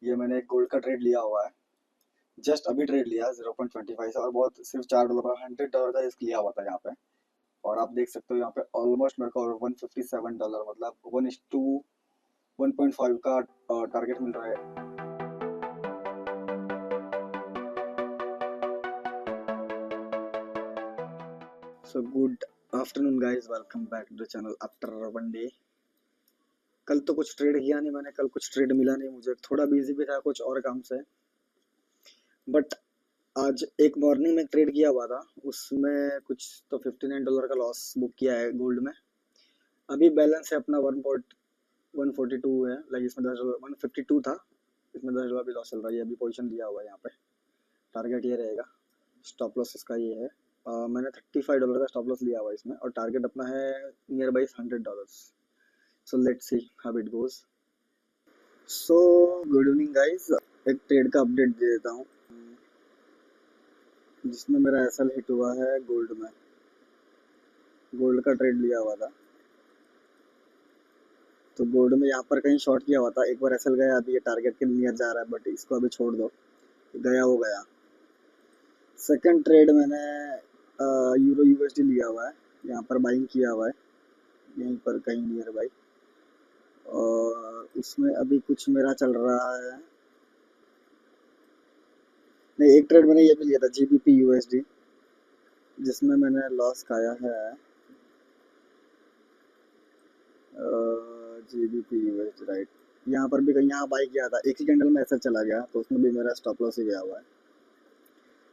ये मैंने एक गोल्ड का ट्रेड लिया हुआ है। जस्ट अभी ट्रेड लिया 0.25 से, और बहुत सिर्फ $4 $100 का रिस्क लिया हुआ था यहाँ पे। और आप देख सकते हो यहाँ पे ऑलमोस्ट मेरे को $157 मतलब 1:1.5 का टारगेट मिल रहा है। So good afternoon guys, welcome back to the channel after one day. कल तो कुछ ट्रेड किया नहीं मैंने, कल कुछ ट्रेड मिला नहीं मुझे, थोड़ा बिजी भी था कुछ और काम से। बट आज एक मॉर्निंग में ट्रेड किया हुआ था, उसमें कुछ तो $59 का लॉस बुक किया है गोल्ड में। अभी बैलेंस है अपना 142 है, लाइक इसमें $10 152 था, इसमें $10 भी लॉस चल रहा है। अभी पोजीशन लिया हुआ है यहाँ पे, टारगेट ये रहेगा। स्टॉप लॉस इसका ये है। मैंने $35 का स्टॉप लॉस लिया हुआ है इसमें, और टारगेट अपना है near by $100। So let's see how it goes. So good evening guys, एक ट्रेड का अपडेट दे देता हूँ जिसमें मेरा एसएल हिट हुआ है गोल्ड में। गोल्ड का ट्रेड लिया हुआ था, तो गोल्ड में यहाँ पर कहीं शॉर्ट किया हुआ था, एक बार एसएल गया, अभी ये टारगेट के नियर जा रहा है, बट इसको अभी छोड़ दो, गया हो गया। सेकंड ट्रेड मैंने यूरो यूएसडी लिया हुआ है, यहाँ पर बाइंग किया हुआ है यहीं पर कहीं नियर बाई, और उसमें अभी कुछ मेरा चल रहा है। नहीं, एक ट्रेड मैंने ये भी लिया था जीबीपी यूएसडी, जिसमें मैंने लॉस खाया है जीबीपी यूएसडी, राइट। यहाँ पर भी कहीं यहाँ बाई किया था, एक ही कैंडल में ऐसा चला गया, तो उसमें भी मेरा स्टॉप लॉस ही गया हुआ है।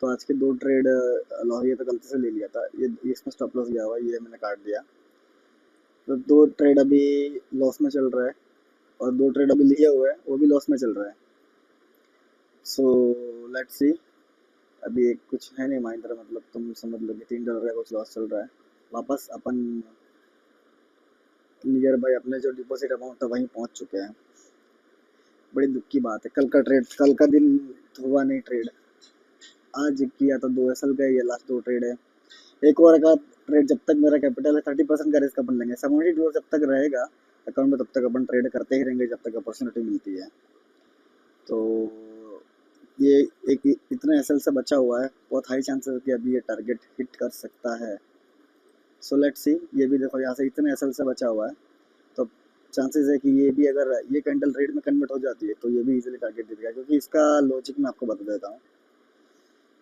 तो आज के दो ट्रेड लॉस, ये तो गलती से ले लिया था, ये इसमें स्टॉप लॉस गया हुआ है, ये मैंने काट दिया। तो दो ट्रेड अभी लॉस में चल रहा है, और दो ट्रेड अभी लिए हुए हैं वो भी लॉस में चल रहा है। So let's see. अभी एक कुछ है नहीं महिंद्रा, मतलब तुम समझ लो कि $3 का कुछ लॉस चल रहा है। वापस अपन नियर बाई अपने जो डिपॉजिट अमाउंट था वहीं पहुंच चुके हैं। बड़ी दुख की बात है, कल का ट्रेड, कल का दिन हुआ नहीं ट्रेड, आज किया तो 2 एसएल गए, ये लास्ट दो ट्रेड है। एक और का ट्रेड, जब तक मेरा कैपिटल है 30% का रिस्क अपन लेंगे, 72 जब तक रहेगा अकाउंट में तब तक अपन ट्रेड करते ही रहेंगे जब तक अपॉर्चुनिटी मिलती है। तो ये एक इतना एसएल से बचा हुआ है, बहुत हाई चांसेस है कि अभी ये टारगेट हिट कर सकता है। So let's see. ये भी देखो, यहाँ से इतने एसएल से बचा हुआ है, तो चांसेस है कि ये भी अगर ये कैंडल रेड में कन्वर्ट हो जाती है तो ये भी इजीली टारगेट दे देगा, क्योंकि इसका लॉजिक मैं आपको बता देता हूँ।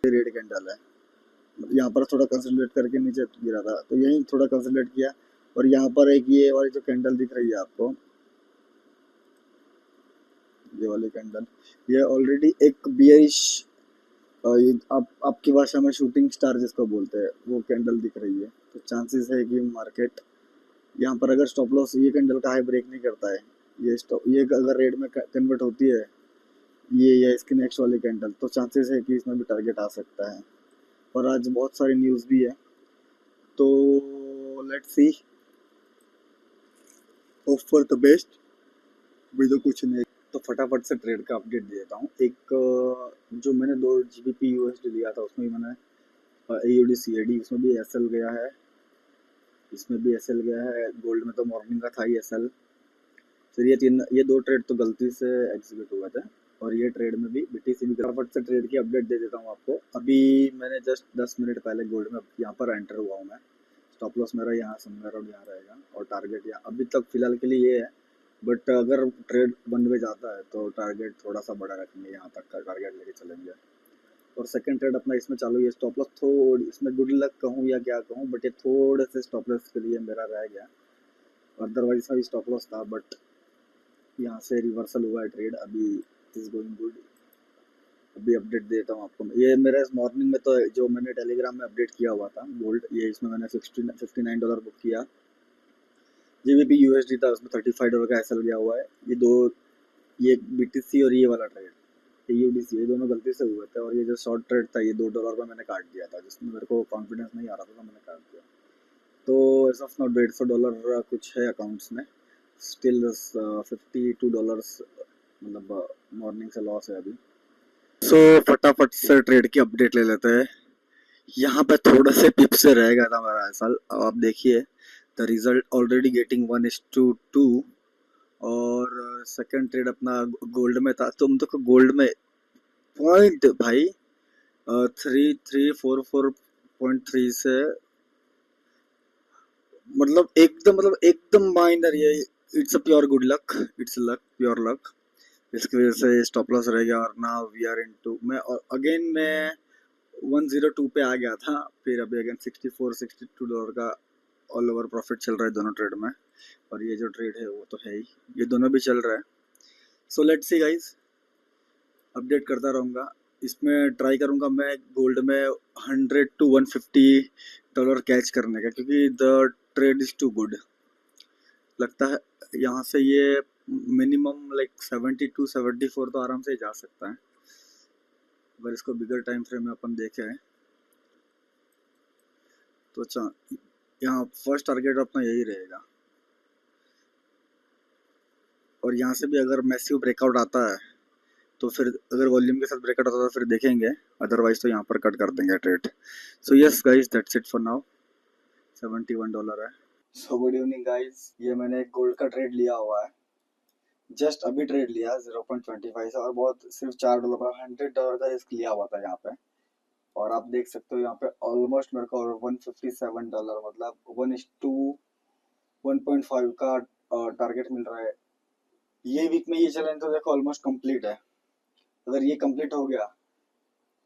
ये रेड कैंडल है, यहाँ पर थोड़ा कंसंट्रेट करके नीचे गिरा था, तो यहीं थोड़ा कंसंट्रेट किया, और यहाँ पर एक ये वाली जो कैंडल दिख रही है आपको, ये वाली कैंडल, ये ऑलरेडी एक बियरिश, आपकी भाषा में शूटिंग स्टार जिसको बोलते हैं, वो कैंडल दिख रही है। तो चांसेस है कि मार्केट यहाँ पर अगर स्टॉप लॉस ये कैंडल का हाई ब्रेक नहीं करता है, ये अगर रेड में कन्वर्ट होती है ये या इसकी नेक्स्ट वाली कैंडल, तो चांसेस है कि इसमें भी टारगेट आ सकता है। और आज बहुत सारी न्यूज़ भी है, तो let's see, hope for the best. अभी तो कुछ नहीं, तो फटाफट से ट्रेड का अपडेट दे देता हूँ। एक जो मैंने 2 जीबीपी यूएसडी लिया था, उसमें भी मैंने एयूडी सीएडी, उसमें भी एसएल गया है, इसमें भी एसएल गया है, गोल्ड में तो मॉर्निंग का था ही एसएल। फिर ये दो ट्रेड तो गलती से एग्जीक्यूट हुआ था, और ये ट्रेड में भी बीटीसी भी। फटाफट से ट्रेड की अपडेट दे देता हूँ आपको। अभी मैंने जस्ट 10 मिनट पहले गोल्ड में यहाँ पर एंटर हुआ हूँ मैं। स्टॉप लॉस मेरा यहाँ समवेयर और यहाँ रहेगा, और टारगेट यहाँ अभी तक फिलहाल के लिए ये है, बट अगर ट्रेड वन वे जाता है तो टारगेट थोड़ा सा बड़ा रखेंगे, यहाँ तक का टारगेट लेके चलेंगे। और सेकंड ट्रेड अपना इसमें चालू, ये स्टॉप लॉस थोड़ी, इसमें गुड लक कहूँ या क्या कहूँ, बट ये थोड़े से स्टॉप लॉस के लिए मेरा रह गया, अदरवाइज इसमें भी स्टॉप लॉस था, बट यहाँ से रिवर्सल हुआ है ट्रेड, अभी इज गोइंग गुड। अभी अपडेट देता हूँ आपको। ये मेरा इस मॉर्निंग में तो जो मैंने टेलीग्राम में अपडेट किया हुआ था गोल्ड, ये इसमें मैंने $59 बुक किया। जीबीपी यूएसडी था, उसमें $35 का एसएल गया हुआ है। ये दो, ये बीटीसी और ये वाला ट्रेड यूडीसी, ये दोनों गलती से हुए थे, और ये जो शॉर्ट ट्रेड था ये $2 का मैंने काट दिया था, जिसमें मेरे को कॉन्फिडेंस नहीं आ रहा था, तो मैंने काट दिया। तो एज ऑफ नाउ $150 कुछ है अकाउंट्स में, स्टिल $52 मतलब मॉर्निंग से लॉस है अभी। सो फटाफट से ट्रेड की अपडेट ले लेते हैं। यहाँ पे थोड़ा से टिप से रह गया था मेरा साल, अब आप देखिए द रिजल्ट ऑलरेडी गेटिंग 1:2, और सेकंड ट्रेड अपना गोल्ड में था। तुम देखो गोल्ड में पॉइंट भाई 3344.3 से मतलब एकदम माइनर ये। It's a pure good luck, it's luck, pure luck. इसकी वजह से स्टॉप लॉस रह गया और नाउ वी आर इनटू मैं अगेन मैं 102 पे आ गया था, फिर अभी अगेन 64 $62 का ऑल ओवर प्रॉफिट चल रहा है दोनों ट्रेड में। और ये जो ट्रेड है वो तो है ही, ये दोनों भी चल रहा है। So let's see guys, update करता रहूँगा। इसमें ट्राई करूँगा मैं गोल्ड में $100 to $150 कैच करने का, क्योंकि the trade is too good लगता है। यहाँ से ये मिनिमम लाइक 72-74 तो आराम से जा सकता है, अगर इसको बिगर टाइम फ्रेम में अपन देखें तो। अच्छा, यहाँ फर्स्ट टारगेट अपना यही रहेगा, और यहाँ से भी अगर मैसिव ब्रेकआउट आता है तो फिर अगर वॉल्यूम के साथ ब्रेकआउट होता है तो फिर देखेंगे, अदरवाइज तो यहाँ पर कट कर देंगे trade. So yes guys, that's it for now. $71 है। सो गुड इवनिंग गाइस, ये मैंने एक गोल्ड का ट्रेड लिया हुआ है, जस्ट अभी ट्रेड लिया 0.25 से, और बहुत सिर्फ $4 का $100 का रिस्क लिया हुआ था यहाँ पे। और आप देख सकते हो यहाँ पे ऑलमोस्ट मेरे को $157 मतलब 1:1.5 का टारगेट मिल रहा है। ये वीक में ये चैलेंज तो देखो ऑलमोस्ट कंप्लीट है। अगर ये कंप्लीट हो गया,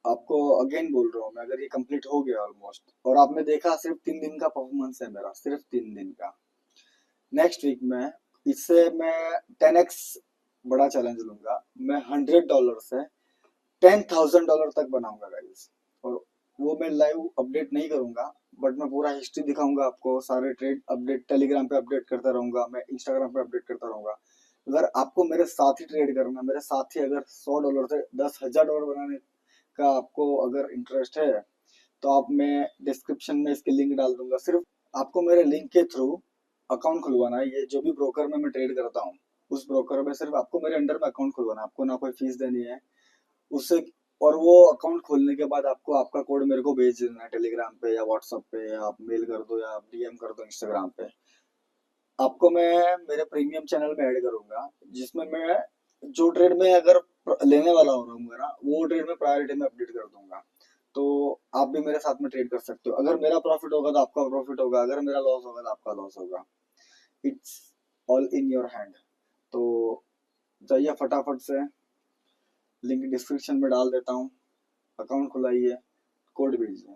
आपको अगेन बोल रहा हूँ मैं, अगर ये कंप्लीट हो गया ऑलमोस्ट, और आपने देखा सिर्फ 3 दिन का परफॉर्मेंस है मेरा, सिर्फ 3 दिन का। नेक्स्ट वीक में इससे मैं 10x बड़ा चैलेंज लूंगा। मैं $100 से $10,000 तक बनाऊंगा गाइस। और वो मैं लाइव अपडेट नहीं करूंगा, बट मैं पूरा हिस्ट्री दिखाऊंगा आपको, सारे ट्रेड अपडेट टेलीग्राम पे अपडेट करता रहूंगा, मैं इंस्टाग्राम पे अपडेट करता रहूंगा। अगर आपको मेरे साथ ही ट्रेड करना, मेरे साथ ही अगर $100 से $10,000 बनाने का आपको अगर इंटरेस्ट है, तो आप मैं डिस्क्रिप्शन में इसकी लिंक डाल दूंगा। सिर्फ आपको मेरे लिंक के थ्रू अकाउंट खुलवाना है। ये जो भी ब्रोकर में मैं ट्रेड करता हूँ, उस ब्रोकर में सिर्फ आपको मेरे अंडर में अकाउंट खुलवाना है, आपको ना कोई फीस देनी है उससे। और वो अकाउंट खोलने के बाद आपको आपका कोड मेरे को भेज देना है टेलीग्राम पे या व्हाट्सएप पे, या आप मेल कर दो या आप डीएम कर दो इंस्टाग्राम पे। आपको मैं मेरे प्रीमियम चैनल में ऐड करूंगा, जिसमें मैं जो ट्रेड में अगर लेने वाला हो रहा हूँ ना, वो ट्रेड में प्रायोरिटी में अपडेट कर दूंगा। तो आप भी मेरे साथ में ट्रेड कर सकते हो। अगर मेरा प्रॉफिट होगा तो आपका प्रॉफिट होगा, अगर मेरा लॉस होगा तो आपका लॉस होगा। It's all in your hand. तो जाइए फटाफट से, लिंक डिस्क्रिप्शन में डाल देता हूँ, अकाउंट खुलाइए, कोड भेजिए।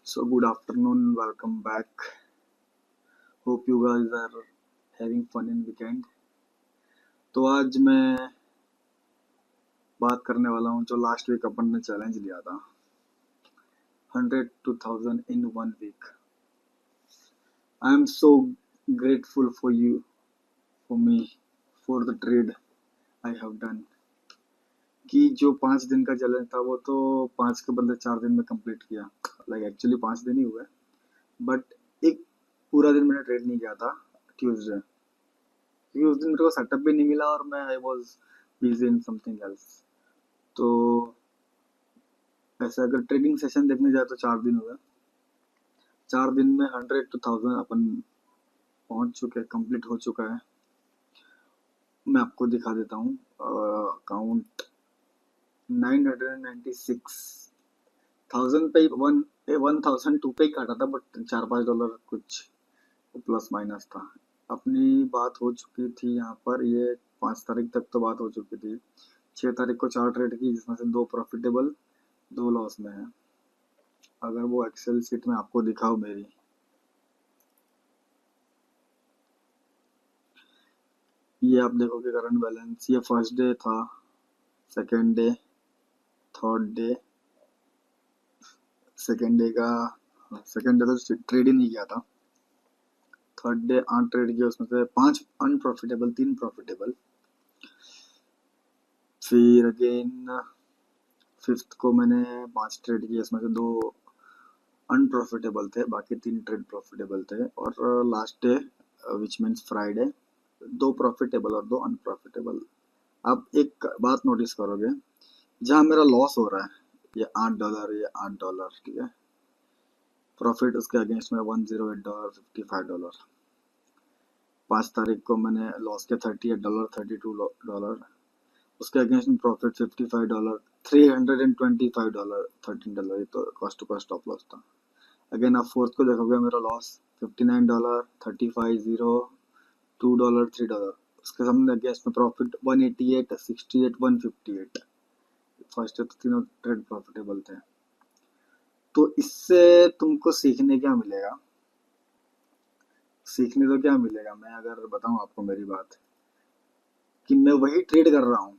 So good afternoon, welcome back. Hope you guys are having fun in weekend. तो आज मैं बात करने वाला हूँ जो लास्ट वीक अपन ने चैलेंज लिया था, 100 to 1000 in 1 week. I am so grateful for you, for me, for the trade I have done. कि जो 5 दिन का चैलेंज था वो तो 5 के बदले 4 दिन में कंप्लीट किया। लाइक एक्चुअली 5 दिन ही हुए, बट एक पूरा दिन मैंने ट्रेड नहीं किया था ट्यूसडे, क्योंकि उस दिन मेरे को सेटअप भी नहीं मिला और मैं I was busy in something else. तो ऐसा अगर ट्रेडिंग सेशन देखने जाए तो 4 दिन हुए। 4 दिन में 100 to 1000 अपन पहुंच चुके, कंप्लीट हो चुका है। मैं आपको दिखा देता हूँ अकाउंट 996,000 पे 1002 पे ही काटा था, बट $4-5 कुछ प्लस माइनस था। अपनी बात हो चुकी थी यहाँ पर, ये 5 तारीख तक तो बात हो चुकी थी। 6 तारीख को 4 ट्रेड की, जिसमें से 2 प्रॉफिटेबल 2 लॉस में है। अगर वो एक्सेल शीट में आपको दिखाओ मेरी, ये आप देखोगे करंट बैलेंस, ये फर्स्ट डे था, second day, third day, second day तो ट्रेड ही नहीं किया था। थर्ड डे 8 ट्रेड किए, उसमें से 5 अनप्रॉफिटेबल, 3 प्रॉफिटेबल। फिर अगेन फिफ्थ को मैंने 5 ट्रेड किए, उसमें से 2 अनप्रॉफिटेबल थे, बाकी 3 ट्रेड प्रॉफिटेबल थे। और last day which means Friday 2 profitable और 2 अनप्रॉफिटेबल। आप एक बात नोटिस करोगे, जहाँ मेरा लॉस हो रहा है ये $8, ये $8, ठीक है, प्रॉफिट उसके अगेंस्ट में $108, $55। 5 तारीख को मैंने लॉस किया $38, $32, उसके अगेंस्ट में प्रॉफिट $55, $325, $13, ये तो cost to cost stop loss था। अगेन आप फोर्थ को देखोगे मेरा लॉस $59, $35, $2, $3, उसके सामने अगेंस्ट में प्रॉफिट 188, 68, 158। फर्स्ट तो तीनों ट्रेड प्रॉफिटेबल थे। तो इससे तुमको सीखने क्या मिलेगा? सीखने तो क्या मिलेगा, मैं अगर बताऊं आपको मेरी बात, कि मैं वही ट्रेड कर रहा हूँ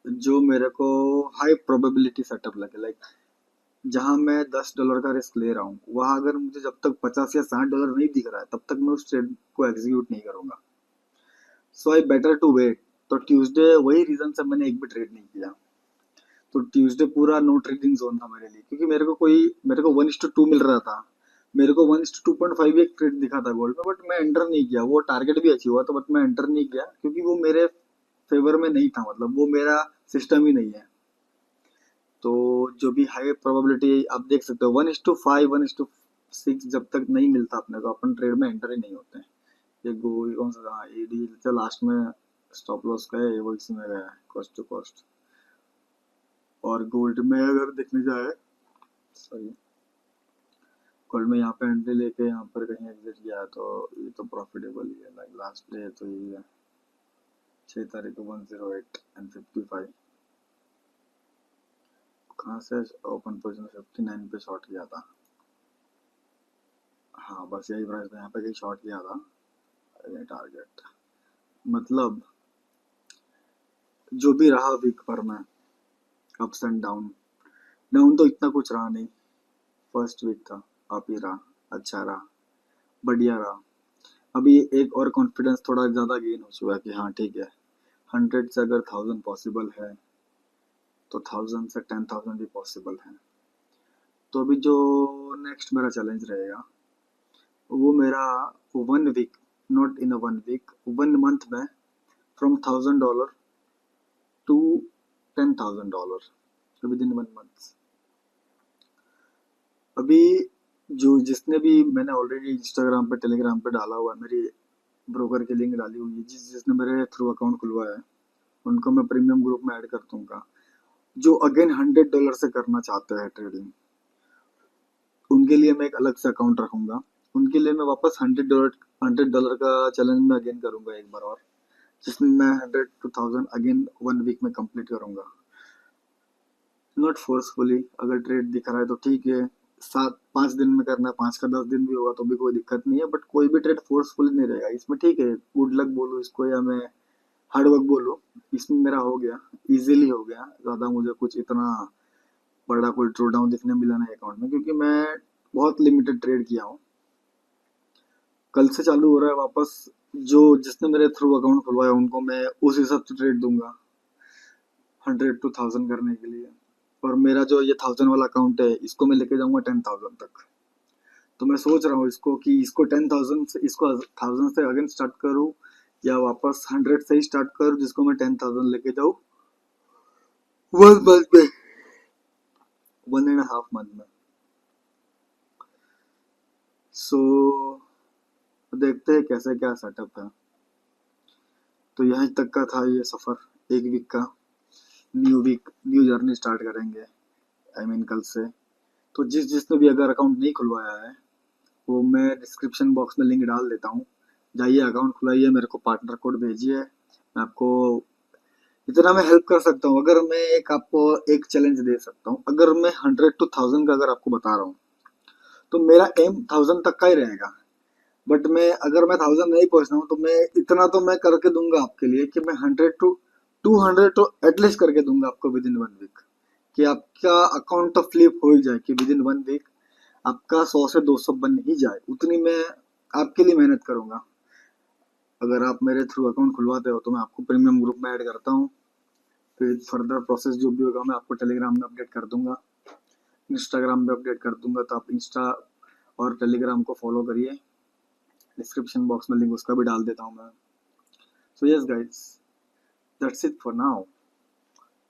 जो मेरे को हाई प्रोबेबिलिटी सेटअप लगे। लाइक जहां मैं $10 का रिस्क ले रहा हूँ, वहां अगर मुझे जब तक $50 या $60 नहीं दिख रहा है तब तक मैं उस ट्रेड को एग्जीक्यूट नहीं करूंगा। सो आई बेटर टू वेट। तो ट्यूसडे वही रीजन से मैंने एक भी ट्रेड नहीं किया। तो ट्यूसडे पूरा नो ट्रेडिंग जोन था मेरे लिए, क्योंकि मेरे को 1:2 मिल रहा था। मेरे को 1:2.5 एक ट्रेड दिखा था गोल्ड में, बट मैं एंटर नहीं किया। वो टारगेट भी अचीव हुआ तो बट मैं एंटर नहीं किया, क्योंकि वो मेरे फेवर में नहीं था, मतलब वो मेरा सिस्टम ही नहीं है। तो जो भी हाई प्रोबेबिलिटी आप देख सकते हो 1:5, 1:6 जब तक नहीं मिलता अपने को, अपन ट्रेड में एंटर ही नहीं होते हैं। ये गोल्ड कौन सा था, ये डील तो लास्ट में स्टॉप लॉस का है, वो इसमें गया है कॉस्ट टू कॉस्ट। और गोल्ड में अगर देखने जाए, सॉरी, गोल्ड में यहाँ पे एंट्री लेके यहाँ पर कहीं एग्जिट किया तो ये तो प्रॉफिटेबल ही है। लाइक लास्ट डे तो ये है 6 तारीख को 108.55। कहाँ से ओपन पोजिशन 59 पे शॉर्ट किया था। हाँ बस यही प्राइस में यहाँ पे कहीं शॉर्ट किया था टारगेट। मतलब जो भी रहा वीक पर में अप्स एंड डाउन, डाउन तो इतना कुछ रहा नहीं। फर्स्ट वीक था, अप ही रहा, अच्छा रहा, बढ़िया रहा। अभी एक और कॉन्फिडेंस थोड़ा ज़्यादा गेन हो चुका है कि हाँ ठीक है, 100 से अगर 1000 पॉसिबल है तो 1000 से 10,000 भी पॉसिबल है। तो अभी जो नेक्स्ट मेरा चैलेंज रहेगा वो मेरा 1 week, not in a 1 week, 1 month में from $1000 to $10,000 within 1 month. अभी जो जिसने भी, मैंने ऑलरेडी इंस्टाग्राम पे टेलीग्राम पे डाला हुआ है, मेरी ब्रोकर की लिंक डाली हुई है, जिसने मेरे थ्रू अकाउंट खुलवाया है उनको मैं प्रीमियम ग्रुप में ऐड कर दूंगा। जो अगेन $100 से करना चाहते हैं ट्रेडिंग, उनके लिए मैं एक अलग से अकाउंट रखूंगा। उनके लिए मैं वापस $100 का चैलेंज में अगेन करूंगा एक बार और, जिसमें मैं 100 to 1000 अगेन 1 वीक में कंप्लीट करूंगा। नॉट फोर्सफुली, अगर ट्रेड दिख रहा है तो ठीक है, 5 दिन में करना है, 5 का 10 दिन भी होगा तो भी कोई दिक्कत नहीं है, बट कोई भी ट्रेड फोर्सफुली नहीं रहेगा इसमें। ठीक है, गुड लक बोलो इसको या मैं हार्ड वर्क बोलो, इसमें मेरा हो गया, इजीली हो गया। ज़्यादा मुझे कुछ इतना बड़ा कोई ड्रॉ डाउन दिखने मिला नहीं अकाउंट में, क्योंकि मैं बहुत लिमिटेड ट्रेड किया हूँ। कल से चालू हो रहा है वापस। जो जिसने मेरे थ्रू अकाउंट खुलवाया उनको मैं उस हिसाब से ट्रेड दूंगा 100 to 1000 करने के लिए। और मेरा जो ये 1000 वाला अकाउंट है इसको मैं लेके जाऊंगा 10,000 तक। तो मैं सोच रहा हूँ इसको कि इसको 10,000 से, इसको 1000 से अगेन स्टार्ट करूँ या वापस 100 से ही स्टार्ट करूँ, जिसको मैं 10,000 लेके जाऊँ 1 मंथ में, 1.5 मंथ में। सो देखते हैं कैसे क्या सेटअप है। तो यहीं तक का था ये सफ़र, 1 वीक का। New week, new journey start करेंगे, आई मीन कल से। तो जिसने भी अगर अकाउंट नहीं खुलवाया है वो मैं डिस्क्रिप्शन बॉक्स में लिंक डाल देता हूँ, जाइए अकाउंट खुलाइए, मेरे को पार्टनर कोड भेजिए। मैं आपको इतना मैं हेल्प कर सकता हूँ। अगर मैं एक आपको एक चैलेंज दे सकता हूँ, अगर मैं 100 to 1000 का अगर आपको बता रहा हूँ तो मेरा एम 1000 तक का ही रहेगा। बट मैं अगर मैं 1000 नहीं पहुंचता हूँ तो मैं इतना तो मैं करके दूंगा आपके लिए कि मैं 100 to 200 तो एटलीस्ट करके दूंगा आपको विद इन 1 वीक, कि आपका अकाउंट तो फ्लिप हो ही जाए, कि विद इन 1 वीक आपका 100 से 200 बन ही जाए। उतनी मैं आपके लिए मेहनत करूंगा। अगर आप मेरे थ्रू अकाउंट खुलवाते हो तो मैं आपको प्रीमियम ग्रुप में ऐड करता हूँ। फिर फर्दर प्रोसेस जो भी होगा मैं आपको टेलीग्राम में अपडेट कर दूंगा, इंस्टाग्राम में अपडेट कर दूंगा। तो आप इंस्टा और टेलीग्राम को फॉलो करिए, डिस्क्रिप्शन बॉक्स में लिंक उसका भी डाल देता हूँ मैं। So yes guys, that's it for now,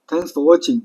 thanks for watching.